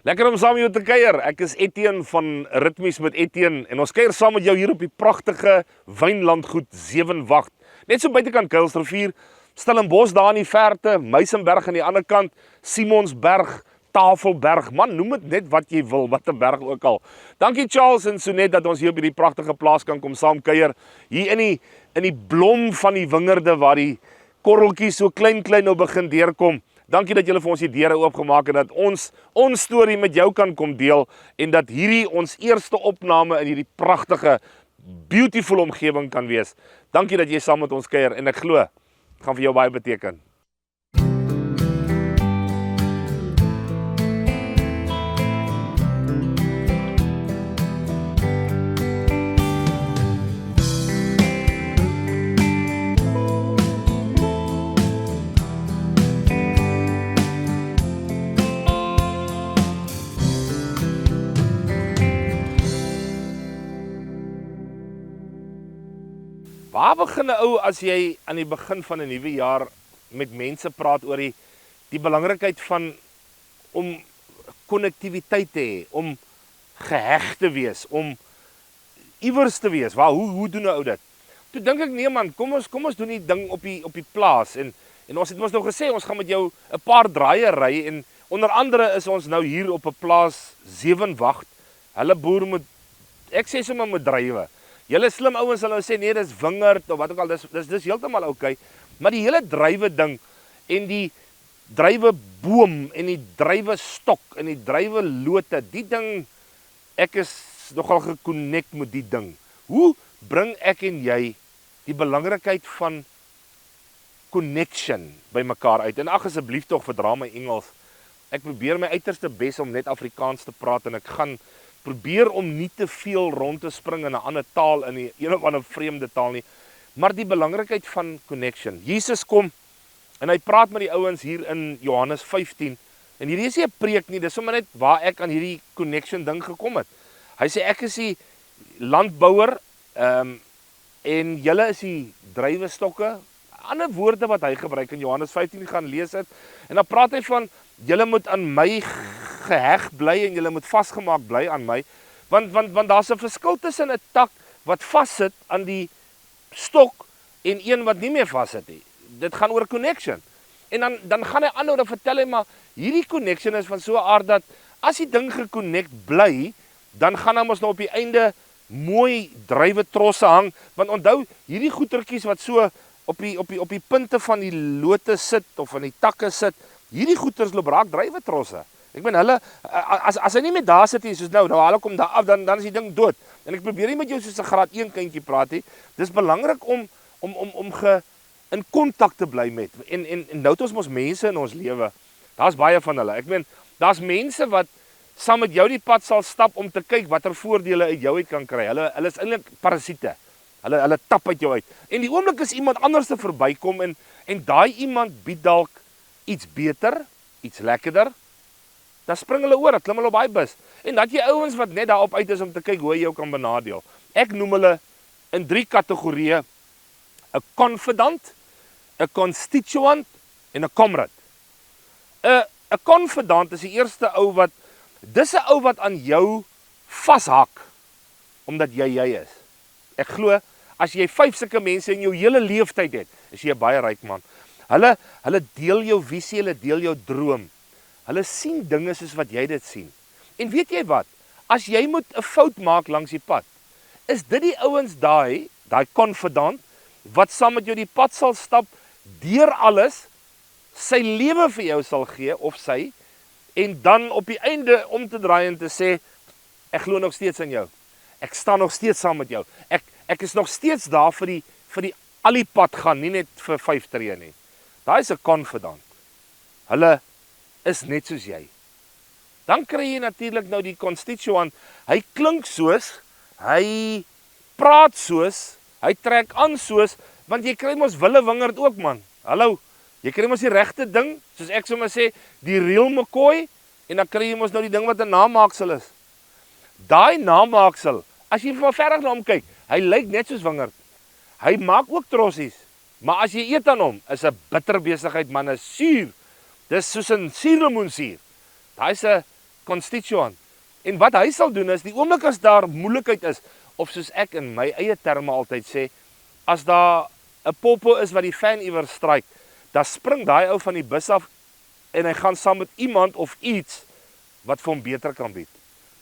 Lekker om saam met jou te kuier. Ek is Etienne van Ritmies met Etienne en ons kuier saam met jou hier op die pragtige wynlandgoed Sewenwacht. Net so buitekant Kuilsrivier, Stellenbosch daar in die verte, Muizenberg aan die ander kant, Simonsberg, Tafelberg. Man, noem dit net wat jy wil, wat 'n berg ook al. Dankie Charles en Sonet dat ons hier op hierdie pragtige plaas kan kom saam kuier. Hier in die blom van die wingerde waar die korreltjies so klein nou begin deurkom. Dankie dat julle vir ons die deure oopgemaak het, dat ons storie met jou kan kom deel en dat hierdie ons eerste opname in hierdie pragtige, beautiful omgewing kan wees. Dankie dat jy saam met ons kuier en ek glo, dit gaan vir jou baie beteken. Waar begin 'n ou as jy aan die begin van 'n nuwe jaar met mense praat oor die belangrikheid van om konnektiwiteit te hê, om geheg te wees, om iewers te wees. Hoe doen 'n ou dit? Toe dink ek nee man, kom ons doen die ding op die plaas en ons het mos nou gesê ons gaan met jou 'n paar draaie ry en onder andere is ons nou hier op 'n plaas Sewenwacht. Hulle boer met, ek sê sommer met druiwe. Julle slim ouens sal nou sê nee, dis wingerd of wat ook al, dis heeltemal oukei. Maar die hele druiwe ding en die druiwe boom en die druiwe stok en die druiwe lote, die ding, ek is nogal geconnect met die ding. Hoe bring ek en jy die belangrikheid van connection by mekaar uit? En ag asseblief tog verdra my Engels. Ek probeer my uiterste bes om net Afrikaans te praat en ek gaan probeer om nie te veel rond te spring in 'n ander taal, in een of ander vreemde taal nie, maar die belangrikheid van connection. Jesus kom en hy praat met die ouens hier in Johannes 15 en hierdie is nie 'n preek nie, dis sommer net waar ek aan hierdie connection ding gekom het. Hy sê ek is die landbouer en julle is die druiwestokke. Ander woorde wat hy gebruik in Johannes 15 gaan lees het en dan praat hy van julle moet aan my geheg bly en julle moet vasgemaak bly aan my, want daar's 'n verskil tussen 'n tak wat vassit aan die stok en een wat nie meer vassit nie. Dit gaan oor connection. En dan gaan hy aanhou en vertel hy maar hierdie connection is van so 'n aard dat as die ding geconnect bly, dan gaan ons nou op die einde mooi druiwe trosse hang, want onthou hierdie goetertjies wat so op die punte van die lote sit of van die takke sit, hierdie goeters loop raak druiwe trosse. Ek meen hulle, as hy nie met daar sit nie, soos nou haal ek hom daar af, dan is die ding dood. En ek probeer nie met jou soos 'n graad 1 kindjie praat nie. Dis belangrik om in kontak te bly met. En nou het ons mos mense in ons lewe. Daar's baie van hulle. Ek meen, daar's mense wat saam met jou die pad sal stap om te kyk watter voordele uit jou uit kan kry. Hulle is eintlik parasiete. Hulle tap uit jou uit. En die oomblik is iemand anders te verbykom en daai iemand bied dalk iets beter, iets lekkerder, dan spring hulle oor, klim hulle op daai bus. En dat jy ouens wat net daarop uit is om te kyk hoe jy jou kan benadeel. Ek noem hulle in 3 kategorieë: 'n confidant, 'n constituent en 'n comrade. 'n confidant is die eerste ou dis 'n ou wat aan jou vashak omdat jy is. Ek glo as jy 5 sulke mense in jou hele lewenstyd het, is jy 'n baie ryk man. Hulle deel jou visie, hulle deel jou droom. Hulle sien dinge soos wat jy dit sien. En weet jy wat? As jy moet 'n fout maak langs die pad, is dit die ouens daai confidant wat saam met jou die pad sal stap, deur alles, sy lewe vir jou sal gee of sy, en dan op die einde om te draai en te sê ek glo nog steeds in jou. Ek staan nog steeds saam met jou. Ek is nog steeds daar vir die al die pad gaan, nie net vir 5 tree nie. Daai is 'n confidant. Hulle is net soos jy. Dan kry jy natuurlik nou die constituent. Hy klink soos, hy praat soos, hy trek aan soos, want jy kry mos wille wingerd ook man. Hallo, jy kry mos die regte ding, soos ek sommer sê, die real McCoy, en dan kry jy mos nou die ding wat 'n namaaksel is. Daai namaaksel, as jy van verre na hom kyk, hy lyk net soos wingerd. Hy maak ook trossies, maar as jy eet aan hom, is 'n bitter besigheid man, is suur. Dis soos 'n suurlemoensuur. Daai is 'n constituent. En wat hy sal doen is, die oomblik as daar moeilikheid is, of soos ek in my eie terme altyd sê, as daar 'n popo is wat die fan iewers stryk, dan spring daai ou van die bus af en hy gaan saam met iemand of iets wat vir hom beter kan bied.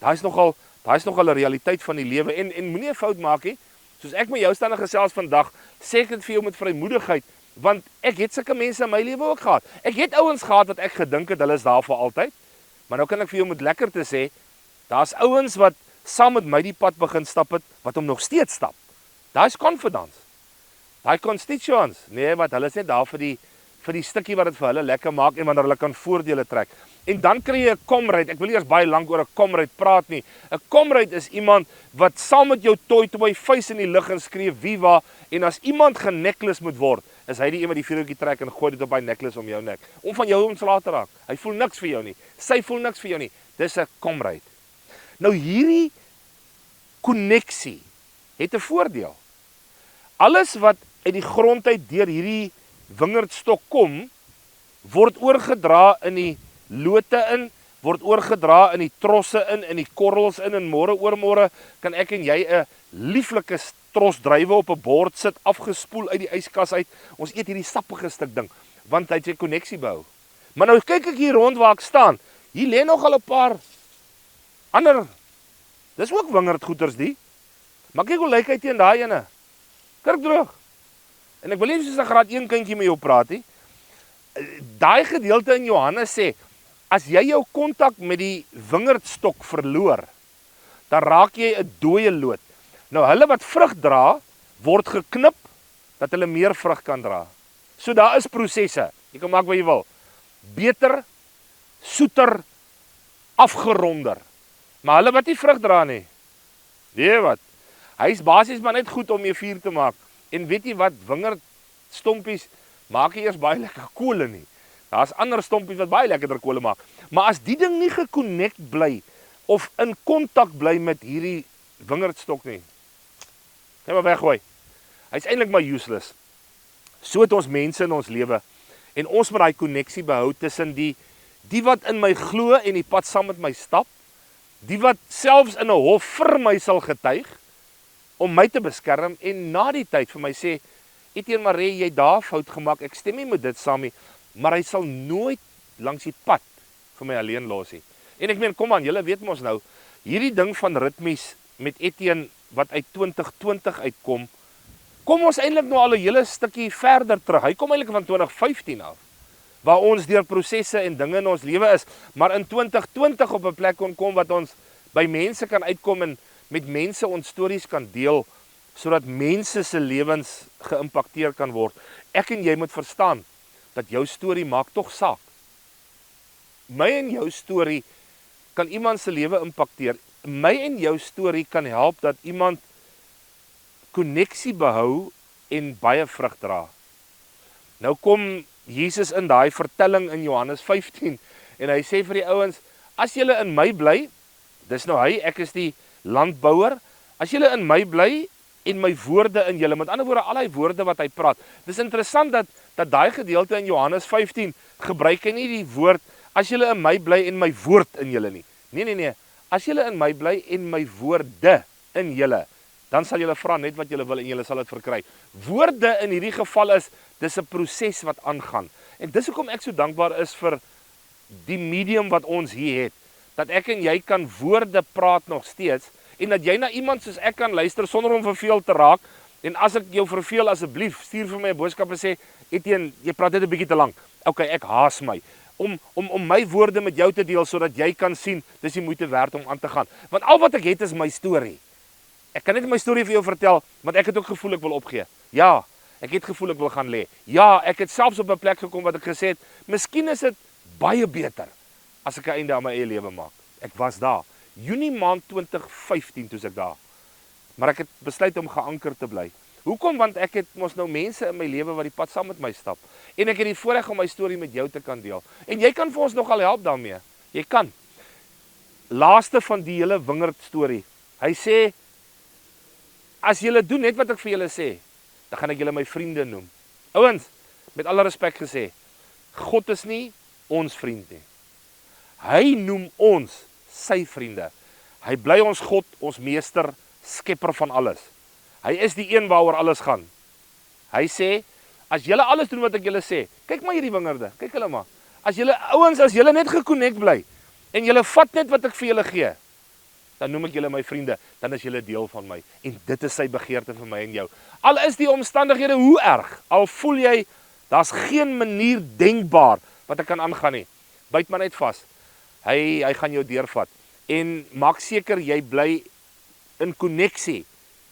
Daai is nogal 'n realiteit van die lewe en moenie 'n fout maak nie. Soos ek met jou staan gesels vandag, sê ek dit vir jou met vrymoedigheid, want ek het sulke mense in my lewe ook gehad. Ek het ouens gehad wat ek gedink het hulle is daar vir altyd, maar nou kan ek vir jou met lekker te sê, daar's ouens wat saam met my die pad begin stap het, wat hom nog steeds stap. Daai is confidence. Daai constituents, nee, wat hulle is net daar vir die stukkie wat dit vir hulle lekker maak en wanneer hulle kan voordele trek. En dan kry jy 'n comrade, ek wil nie eers baie lank oor 'n comrade praat nie. 'n Comrade is iemand wat saam met jou toi vuis in die lug en skree viva, en as iemand geneklis moet word, is hy die een wat die vuurtjie trek en gooi dit op hy neklis om jou nek, om van jou ontslae te raak. Hy voel niks vir jou nie, sy voel niks vir jou nie, dis 'n comrade. Nou hierdie koneksie het 'n voordeel. Alles wat uit die grond uit deur hierdie wingerdstok kom, word oorgedra in die lote in, word oorgedra in die trosse in die korrels in, en môre oormôre kan ek en jy 'n lieflike tros druiwe op 'n bord sit, afgespoel uit die yskas uit. Ons eet hierdie sappige stuk ding, want hy het 'n koneksie behou. Maar nou kyk ek hier rond waar ek staan, hier lê nog al 'n paar ander, dis ook wingerdgoeters die, maar kyk hoe lyk hy teen daai ene, kurkdroog. En ek wil nie soos 'n graad 1 kindjie met jou praat nie. Daai gedeelte in Johannes sê, as jy jou kontak met die wingerdstok verloor, dan raak jy 'n dooie loot. Nou hulle wat vrug dra, word geknip, dat hulle meer vrug kan dra. So daar is prosesse, jy kan maak wat jy wil. Beter, soeter, afgeronder. Maar hulle wat nie vrug dra nie, weet wat, hy is basies maar net goed om mee vuur te maak. En weet jy wat, wingerdstompies maak nie eers baie lekker kole nie. Daar's ander stompies wat baie lekkerder kole maak. Maar as die ding nie geconnect bly, of in kontak bly met hierdie wingerdstok nie, net maar weggooi. Hy's eintlik maar useless. So het ons mense in ons lewe, en ons moet daai koneksie behou tussen die wat in my glo en die pad saam met my stap, die wat selfs in 'n hof vir my sal getuig, om my te beskerm, en na die tyd vir my sê, Etienne Maree, jy daar fout gemaak, ek stem nie met dit saam nie, maar hy sal nooit langs die pad vir my alleen los nie. En ek meen, kom aan, julle weet mos nou, hierdie ding van ritmies met Etienne wat uit 2020 uitkom, kom ons eintlik nou al 'n hele stukkie verder terug. Hy kom eintlik van 2015 af, waar ons deur prosesse en dinge in ons lewe is, maar in 2020 op 'n plek kon kom wat ons by mense kan uitkom en met mense ons stories kan deel, sodat mense se lewens geïmpakteer kan word. Ek en jy moet verstaan dat jou storie maak tog saak. My en jou storie kan iemand se lewe impakteer. My en jou storie kan help dat iemand koneksie behou en baie vrug dra. Nou kom Jesus in daai vertelling in Johannes 15 en hy sê vir die ouens, as julle in my bly, dis nou hy, ek is die landbouer, as julle in my bly en my woorde in julle, met ander woorde al die woorde wat hy praat. Dis interessant dat daai gedeelte in Johannes 15 gebruik hy nie die woord as julle in my bly en my woord in julle nie. Nee, as julle in my bly en my woorde in julle, dan sal julle vra net wat julle wil en julle sal dit verkry. Woorde in hierdie geval is, dis 'n proses wat aangaan. En dis hoekom ek so dankbaar is vir die medium wat ons hier het, dat ek en jy kan woorde praat nog steeds, en dat jy na iemand soos ek kan luister sonder om verveel te raak, en as ek jou verveel, asseblief, stuur vir my 'n boodskap en sê, Etienne, jy praat net 'n bietjie te lank. Okay, ek haas my. Om my woorde met jou te deel, sodat jy kan sien, dis die moeite werd om aan te gaan. Want al wat ek het is my storie. Ek kan net my storie vir jou vertel, want ek het ook gevoel ek wil opgee. Ja, ek het gevoel ek wil gaan lê. Ja, ek het selfs op 'n plek gekom wat ek gesê het, miskien is dit baie beter as ek 'n einde aan my eie lewe maak. Ek was daar. Junie maand 2015 toe ek daar. Maar ek het besluit om geanker te bly. Hoekom? Want ek het mos nou mense in my lewe wat die pad saam met my stap. En ek het die voorreg om my storie met jou te kan deel. En jy kan vir ons nogal help daarmee. Jy kan. Laaste van die hele wingerd storie. Hy sê, as julle doen net wat ek vir julle sê, dan gaan ek julle my vriende noem. Ouens, met alle respek gesê, God is nie ons vriend nie. Hy noem ons sy vriende. Hy bly ons God, ons meester, skepper van alles. Hy is die een waaroor alles gaan. Hy sê, as julle alles doen wat ek julle sê, kyk maar hierdie wingerde, kyk hulle maar. As julle net geconnect bly, en julle vat net wat ek vir julle gee, dan noem ek julle my vriende, dan is julle deel van my. En dit is sy begeerte vir my en jou. Al is die omstandighede hoe erg, al voel jy, daar's geen manier denkbaar wat ek kan aangaan nie. Byt maar net vas. Hy gaan jou deurvat. En maak seker jy bly in konneksie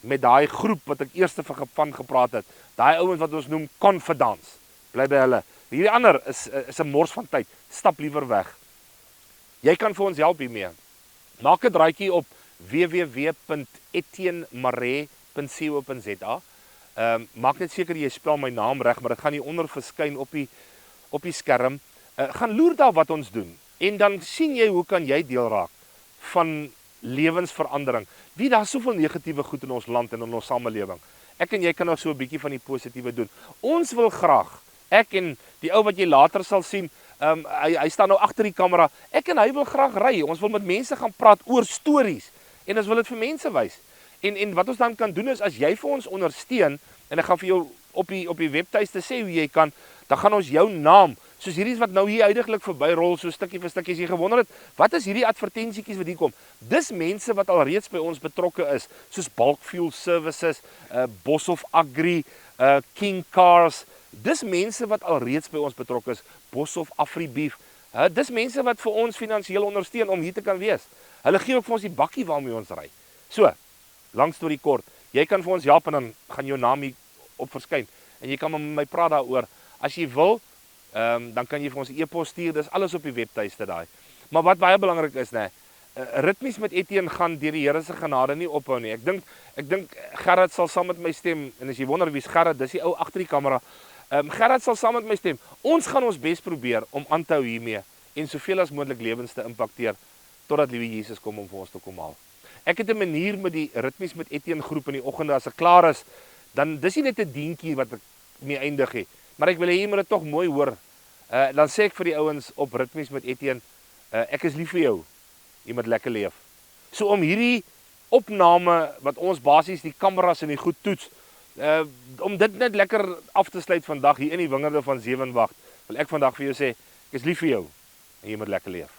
met daai groep wat ek eers van gepraat het. Daai ouens wat ons noem confidants. Bly by hulle. Hierdie ander is 'n mors van tyd. Stap liewer weg. Jy kan vir ons help hiermee. Maak 'n draaitjie op www.etiennemare.co.za. Maak net seker jy spel my naam reg, maar dit gaan hier onder verskyn op die skerm. Gaan loer daar wat ons doen. En dan sien jy hoe kan jy deel raak van lewensverandering. Wie daar soveel negatiewe goed in ons land en in ons samelewing. Ek en jy kan nou so 'n bietjie van die positiewe doen. Ons wil graag, ek en die ou wat jy later sal sien, hy staan nou agter die kamera. Ek en hy wil graag ry. Ons wil met mense gaan praat oor stories en ons wil dit vir mense wys. En wat ons dan kan doen is as jy vir ons ondersteun en ek gaan vir jou op die webtuiste sê hoe jy kan, dan gaan ons jou naam, soos hierdie wat nou hier uiteindelik verbyrol so stukkie vir stukkie, as jy gewonder het, wat is hierdie advertensietjies wat hier kom? Dis mense wat al reeds by ons betrokke is, soos Bulk Fuel Services, Boshoff Agri, King Cars. Dis mense wat al reeds by ons betrokke is, Boshoff Afribeef. Dis mense wat vir ons finansiëel ondersteun om hier te kan wees. Hulle gee ook vir ons die bakkie waarmee ons ry. So, lang storie kort. Jy kan vir ons help en dan gaan jou naam hier op verskyn. En jy kan met my praat daaroor. As jy wil, dan kan jy vir ons 'n e-pos stuur. Dis alles op die webtuiste daai. Maar wat baie belangrik is, Ritmies met Etienne gaan deur die Here se genade nie ophou nie. Ek dink Gerard sal saam met my stem. En as jy wonder wie's Gerard, dis die ou agter die kamera. Gerard sal saam met my stem. Ons gaan ons bes probeer om aan te hou hiermee en soveel as moontlik lewens te impakteer totdat liewe Jesus kom om vir ons te kom haal. Ek het 'n manier met die Ritmies met Etienne groep in die oggende as ek klaar is, dan dis nie net 'n dientjie wat ek mee eindig het, maar ek wil hê jy moet dit tog mooi hoor. Dan sê ek vir die ouens op Ritmies met Etienne, ek is lief vir jou. Jy moet lekker leef. So om hierdie opname wat ons basies die kameras en die goed toets, om dit net lekker af te sluit vandag hier in die wingerde van Sewenwacht, wil ek vandag vir jou sê, ek is lief vir jou en jy moet lekker leef.